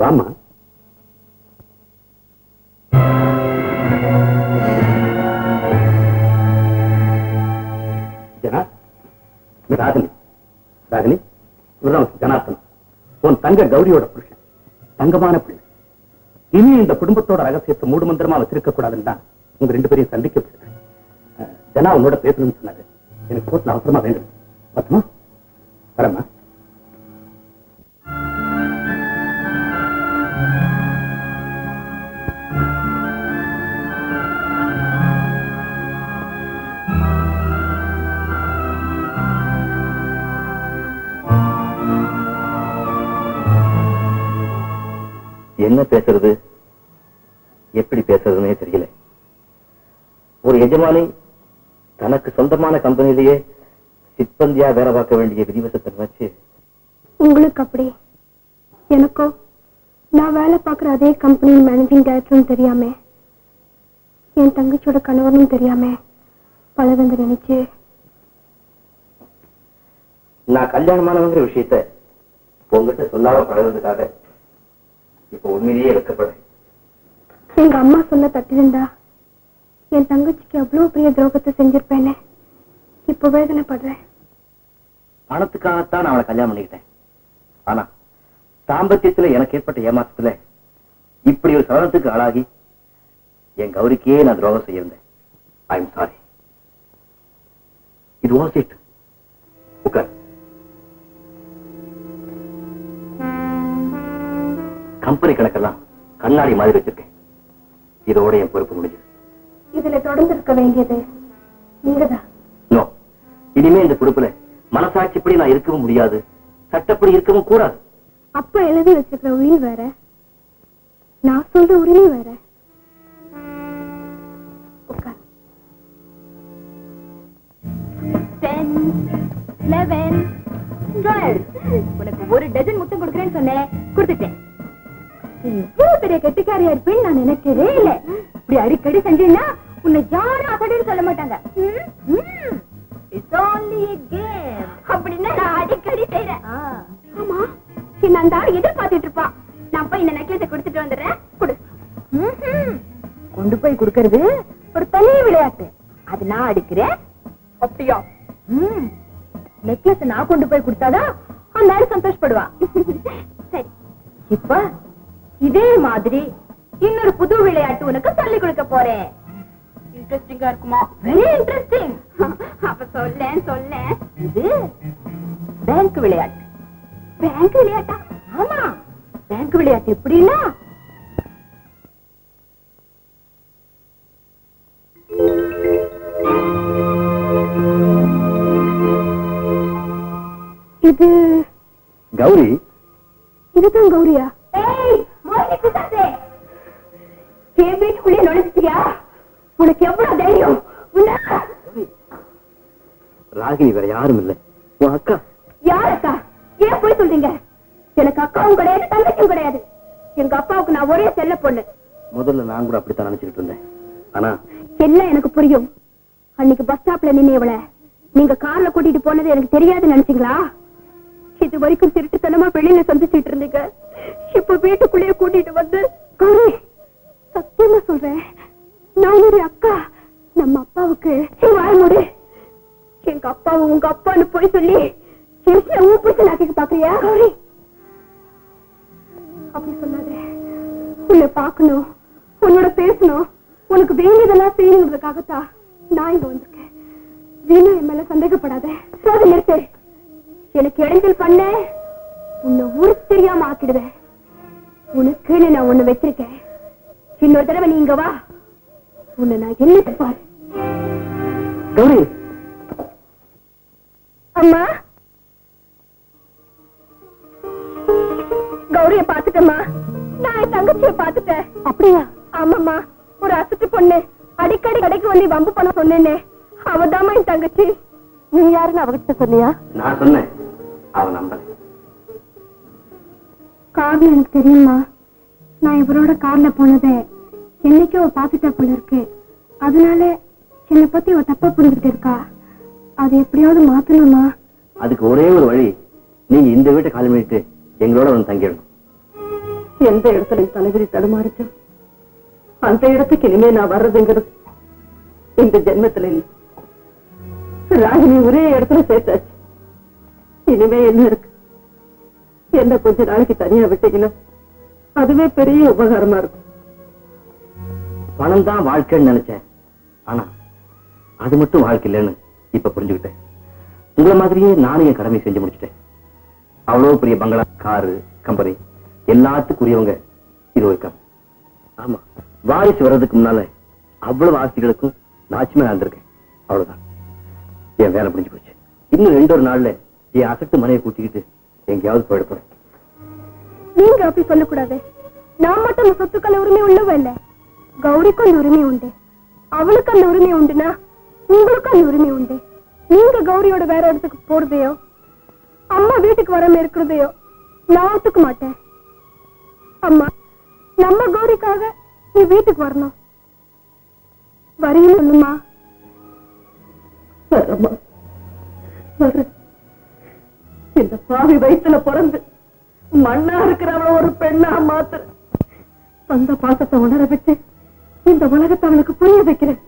வாமா. ராகினி, ராகினி, ஜனார்த்தன் உன் தங்க கௌரியோட புருஷன், தங்கமான பிள்ளை. இனி இந்த குடும்பத்தோட ரகசியத்தை மூடு மந்திரமா வச்சிருக்க கூடாதுன்னு தான் உங்க 2 பேரையும் சந்திக்கப்பட்டிருக்கேன். ஜனா உன்னோட பேசணும்னு சொன்னாரு. எனக்கு கோர்ட்ல அவசரமா வேண்டும். பத்துமா வரமா. என்ன பேசுறது, எப்படி பேசுறதுன்னே தெரியல. ஒரு எஜமானி தனக்கு சொந்தமான கம்பெனிலேயே சிப்பந்தியா வேலை பார்க்க வேண்டிய விதிவசத்தை வச்சு உங்களுக்கு அப்படி, எனக்கோ நான் வேலை பார்க்குற அதே கம்பெனி மேனேஜிங் டைரக்டரும் தெரியாம, என் தங்கச்சியோட கணவனும் தெரியாம பழகந்து நினைச்சு நான் கல்யாணமானவங்கிற விஷயத்த உங்ககிட்ட சொல்லாம பழகிறதுக்காக இப்ப உண்மையிலேயே வைக்கப்படுறேன். எங்க அம்மா சொன்ன தட்டிருந்தா என் தங்கச்சிக்கு அவ்வளவு பெரிய துரோகத்தை செஞ்சிருப்பேன்னு இப்ப வேதனைப்படுறேன். பணத்துக்காகத்தான் அவளை கல்யாணம் பண்ணிக்கிட்டேன். ஆனா தாம்பத்தியத்துல எனக்கு ஏற்பட்ட ஏமாற்றத்துல இப்படி ஒரு சலனத்துக்கு ஆளாகி என் கௌரிக்கே நான் துரோகம் செய்யிருந்தேன். I am sorry. இது வாஸ் இட். உட்கார். கம்பெனி கணக்கெல்லாம் கண்ணாடி மாதிரி வச்சிருக்கேன். இதோட என் பொறுப்பு முடிஞ்சது. இதுல தொடர்ந்து இருக்க வேண்டியது நீங்கதான். நோ, இனிமே இந்த பொறுப்புல மனசாட்சிப்படி நான் இருக்கவும் முடியாது, சட்டப்படி இருக்கவும் கூடாது. அப்ப எழுதி வச்சிருக்கிற உரிமை வேற, நான் சொல்ற உரிமை வேற. உட்கார். 10, 11, 12. உனக்கு ஒரு டஜன் முட்டை கொடுக்கறேன்னு சொன்னேன், கொடுத்துட்டேன். இவ்வளவு பெரிய கெட்டிக்காரியா இருப்பேன்னு நான் நினைக்கவே இல்லை. இப்படி அடிக்கடி செஞ்சீங்கன்னா உன்னை யாரும் அசடின்னு சொல்ல மாட்டாங்க. அப்படின்னா நான் அடிக்கடி செய்யறேன். ஆமா, என்ன அந்த ஆள் எதிர்பார்த்துட்டு இருப்பான். நான் போய் இந்த நெக்லஸை கொடுத்துட்டு வந்துடுறேன். கொடு. கொண்டு போய் கொடுக்கறது ஒரு தனி விளையாட்டு. அது நான் அடிக்கிறேன். அப்படியா? நெக்லஸ் நான் கொண்டு போய் கொடுத்தாதான் அந்த ஆள் சந்தோஷப்படுவான். சரி, இப்ப இதே மாதிரி இன்னொரு புது விளையாட்டு உனக்கு சொல்லிக் கொடுக்க போறேன். இன்ட்ரெஸ்டிங்கா இருக்குமா? Very interesting. அப்ப சொல்லேன். இது பேங்க் விளையாட்டு. பேங்க் விளையாட்டா? ஆமா, பேங்க் விளையாட்டு எப்படின்னா, இது கௌரி. இதுதான் கௌரியா? என் வீட்டுக்குள்ளே நுழைச்சிட்டியா? உனக்கு எவ்வளவு தைரியம்? ராகினி வேற யாரும் இல்லை, உன் அக்கா. யார் அக்கா? ஏன் போய் சொல்றீங்க? எனக்கு அக்காவும் கிடையாது, தங்கச்சியும் கிடையாது. எங்க அப்பாவுக்கு நான் ஒரே செல்ல பொண்ணு. முதல்ல நான் கூட அப்படித்தான் நினைச்சுக்கிட்டு இருந்தேன். ஆனா எல்லாம் எனக்கு புரியும். அன்னைக்கு பஸ் ஸ்டாப்ல நின்னவள நீங்க கார்ல கூட்டிட்டு போனது எனக்கு தெரியாதுன்னு நினைச்சீங்களா? இது வரைக்கும் திருட்டுத்தனமா வெளியில சந்திச்சுட்டு இருந்தீங்க. இப்ப வீட்டுக்குள்ளேயே கூட்டிட்டு வந்து, கௌரி சத்தியமா சொல்றேன், நான் ஒரு அக்கா. நம்ம அப்பாவுக்கு வாய்மூடு. எங்க அப்பாவை உங்க அப்பான்னு போய் சொல்லி ஊப்பிச்சு நாட்டிக்கு பாக்குறியா? கௌரி அப்படி சொல்லாத. உன்னை பாக்கணும், உன்னோட பேசணும், உனக்கு வேண்டியதெல்லாம் செய்யணுங்கிறதுக்காகத்தான் நான் இங்க வந்திருக்கேன். வீணா என் மேல சந்தேகப்படாத. சோதனை நிறுத்து. எனக்கு இடைஞ்சல் பண்ண உன்னை ஊரு தெரியாம ஆக்கிடுவேன். உனக்குன்னு நான் ஒண்ணு வச்சிருக்கேன். இன்னொரு தடவை நீங்க வா, உன்னை நான் என்ன பாரு. கௌரி. அம்மா, கௌரிய பாத்துட்டம்மா. நான் என் தங்கச்சியை பாத்துட்டேன். அப்படியா? ஆமாம்மா, ஒரு அசட்டு பொண்ணு. அடிக்கடி கடைக்கு வந்து வம்பு பண்ண சொன்னேன்னு அவதாமா என் தங்கச்சி. நீ யாருன்னு அவகிட்ட சொன்னியா? நான் சொன்னேன், அவன் நம்பல. கார்ல எனக்கு தெரியுமா. நான் இவரோட கார்ல போனதை என்னைக்கு அவ பாத்துட்டா போல இருக்கு. அதனால என்னை பத்தி அவ தப்பா புரிஞ்சுட்டு இருக்கா. அது எப்படியாவது மாத்தணுமா? அதுக்கு ஒரே ஒரு வழி, நீங்க இந்த வீட்டை காலி பண்ணிட்டு எங்களோட வந்து தங்கிடணும். எந்த இடத்துல தலைவிரி தடுமாறிச்சோ அந்த இடத்துக்கு இனிமே நான் வர்றதுங்கிறது இந்த ஜென்மத்துல இல்லை. ராகினி ஒரே இடத்துல சேர்த்தாச்சு. இனிமே என்ன இருக்கு? என்ன கொஞ்ச நாளைக்கு தனியா விட்டீங்கன்னா அதுவே பெரிய உபகாரமா இருக்கும். பணம் தான் வாழ்க்கைன்னு நினைச்சேன். ஆனா அது மட்டும் வாழ்க்கை இல்லைன்னு இப்ப புரிஞ்சுக்கிட்டேன். உங்களை மாதிரியே நானும் என் கடமை செஞ்சு முடிச்சிட்டேன். அவ்வளவு பெரிய பங்களா, காரு, கம்பெனி எல்லாத்துக்குரியவங்க இது இருக்காங்க. ஆமா, வாரிசு வர்றதுக்கு முன்னால அவ்வளவு ஆஸ்திகளுக்கும் நாச்சுமே இருந்திருக்கேன். அவ்வளவுதான், என் வேலை முடிஞ்சு போச்சு. இன்னும் 2 நாள்ல என் அசட்டு மனையை கூட்டிக்கிட்டு எங்கேயாவது போயிட போறேன். நீங்க அப்படி சொல்லக்கூடாது. நான் மட்டும் அந்த சொத்துக்கள் உரிமை உள்ளவ இல்ல. கௌரிக்கும் அந்த உரிமை உண்டு. அவளுக்கு அந்த உரிமை உண்டுனா உங்களுக்கும் அந்த உரிமை உண்டு. நீங்க கௌரியோட வேற இடத்துக்கு போறதையோ அம்மா வீட்டுக்கு வராம இருக்கிறதையோ நான் ஒத்துக்க மாட்டேன். அம்மா, நம்ம கௌரிக்காக நீ வீட்டுக்கு வரணும். வரீன்னு சொல்லுமா? வரமா, வர. இந்த பாவி வயிற்றுல பிறந்து மண்ணா இருக்கிறவள ஒரு பெண்ணா மாத்திர அந்த பாசத்தை உணர வச்சு இந்த உலகத்தை அவளுக்கு புரிய வைக்கிறேன்.